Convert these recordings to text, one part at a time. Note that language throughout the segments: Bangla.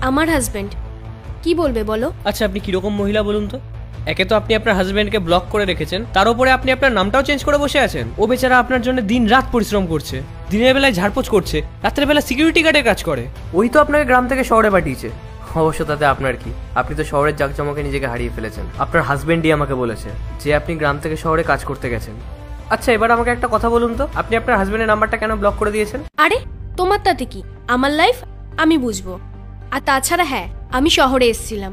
আমার হাজবেন্ড। কি বলবে বলো? আচ্ছা আপনি কিরকম মহিলা বলুন তো? একে তো আপনি আপনার হাজবেন্ডকে ব্লক করে রেখেছেন, তার উপরে আপনি আপনার নামটাও চেঞ্জ করে বসে আছেন। ও বেচারা আপনার জন্য দিন রাত পরিশ্রম করছে, দিনের বেলায় ঝাড়পোছ করছে, রাত্রের বেলা সিকিউরিটি গার্ডের কাজ করে। ওই তো আপনাকে গ্রাম থেকে শহরে পাঠিয়েছে। অবশ্য তাতে আপনার কি, আপনি তো শহরের জাকজমকে নিজেকে হারিয়ে ফেলেছেন। আপনার হাজবেন্ডই আমাকে বলেছে যে আপনি গ্রাম থেকে শহরে কাজ করতে গেছেন। আচ্ছা এবার আমাকে একটা কথা বলুন তো, আপনি আপনার হাজবেন্ডের নাম্বারটা কেন ব্লক করে দিয়েছেন? আরে তোমার তাতে কি, আমার লাইফ আমি বুঝবো। আর তাছাড়া হ্যাঁ, আমি শহরে এসেছিলাম,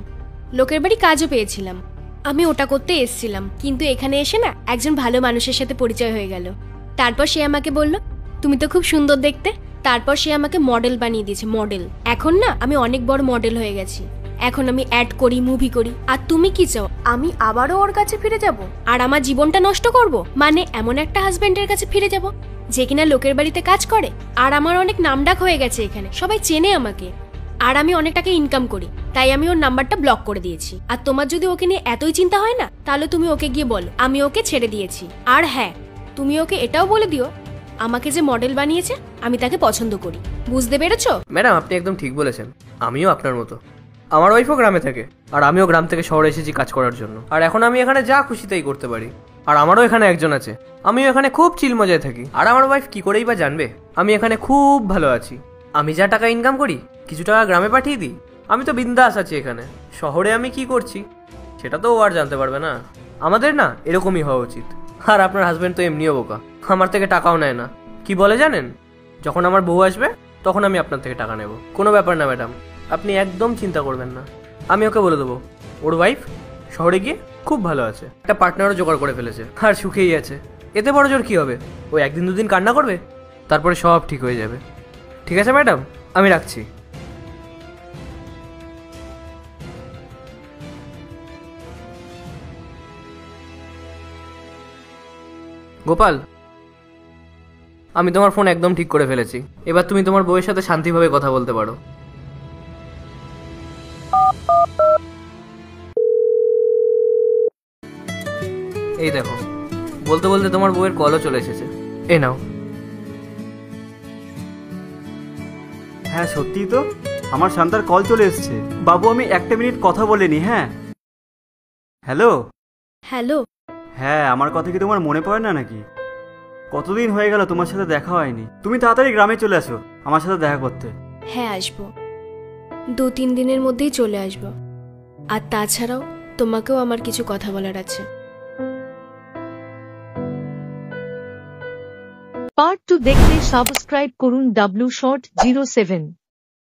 লোকের বাড়ি কাজও পেয়েছিলাম, আমি ওটা করতে এসেছিলাম। কিন্তু এখানে এসে না একজন ভালো মানুষের সাথে পরিচয় হয়ে গেল। তারপর সে আমাকে বলল তুমি তো খুব সুন্দর দেখতে। তারপর সে আমাকে মডেল বানিয়ে দিয়েছে, মডেল। এখন না আমি অনেক বড় মডেল হয়ে গেছি। এখন আমি অ্যাড করি, মুভি করি। আর তুমি কি চাও আমি আবারও ওর কাছে ফিরে যাব আর আমার জীবনটা নষ্ট করব? মানে এমন একটা হাজবেন্ডের কাছে ফিরে যাব যে কিনা লোকের বাড়িতে কাজ করে, আর আমার অনেক নামডাক হয়ে গেছে, এখানে সবাই চেনে আমাকে, আর আমি অনেক টাকা ইনকাম করি। তাই আমি ওর নাম্বারটা ব্লক করে দিয়েছি। আর তোমার যদি ওকে নিয়ে এতই চিন্তা হয় না, তাহলে তুমি ওকে গিয়ে বলো আমি ওকে ছেড়ে দিয়েছি। আর হ্যাঁ, তুমি ওকে এটাও বলে দিও আমাকে যে মডেল বানিয়েছে আমি তাকে পছন্দ করি। বুঝতে পেরেছো? ম্যাডাম আপনি একদম ঠিক বলেছেন। আমিও আপনার মতো, আমার ওয়াইফও গ্রামে থাকে, আর আমিও গ্রাম থেকে শহরে এসেছি কাজ করার জন্য। আর এখন আমি এখানে যা খুশি তাই করতে পারি। আর আমারও এখানে একজন আছে, আমিও এখানে খুব চিল মজায় থাকি। আর আমার ওয়াইফ কি করেই বা জানবে আমি এখানে খুব ভালো আছি। আমি যা টাকা ইনকাম করি কিছু টাকা গ্রামে পাঠিয়ে দিই। আমি তো বিন্দাস আছি এখানে। শহরে আমি কি করছি সেটা তো ও আর জানতে পারবে না। আমাদের না এরকমই হওয়া উচিত। আর আপনার হাজবেন্ড তো এমনিও বোকা, আমার থেকে টাকাও নেয় না। কি বলে জানেন, যখন আমার বউ আসবে তখন আমি আপনার থেকে টাকা নেব। কোনো ব্যাপার না ম্যাডাম, আপনি একদম চিন্তা করবেন না। আমি ওকে বলে দেবো ওর ওয়াইফ শহরে গিয়ে খুব ভালো আছে, একটা পার্টনারও জোগাড় করে ফেলেছে, আর সুখেই আছে। এতে বড় জোর কি হবে, ওই একদিন দুদিন কান্না করবে, তারপরে সব ঠিক হয়ে যাবে। ঠিক আছে ম্যাডাম, আমি রাখছি। গোপাল, আমি তোমার ফোন একদম ঠিক করে ফেলেছি। এবার তুমি তোমার বউয়ের সাথে শান্তিভাবে কথা বলতে পারো। এই দেখো, বলতে বলতে তোমার বউয়ের কলও চলে এসেছে। এ নাও। হ্যাঁ সত্যিই তো, আমার শান্তার কল চলে এসেছে। বাবু আমি একটা মিনিট কথা বলে নি। হ্যাঁ হ্যালো। হ্যালো। হ্যাঁ আমার কথা কি তোমার মনে পড়ে না নাকি? কতদিন হয়ে গেল তোমার সাথে দেখা হয়নি। তুমি তাড়াতাড়ি গ্রামে চলে আসো আমার সাথে দেখা করতে। হ্যাঁ আসবো, 2-3 দিনের মধ্যেই চলে আসবো। আর তাছাড়াও তোমাকেও আমার কিছু কথা বলার আছে। পার্ট 2 দেখতে সাবস্ক্রাইব করুন W Short 07।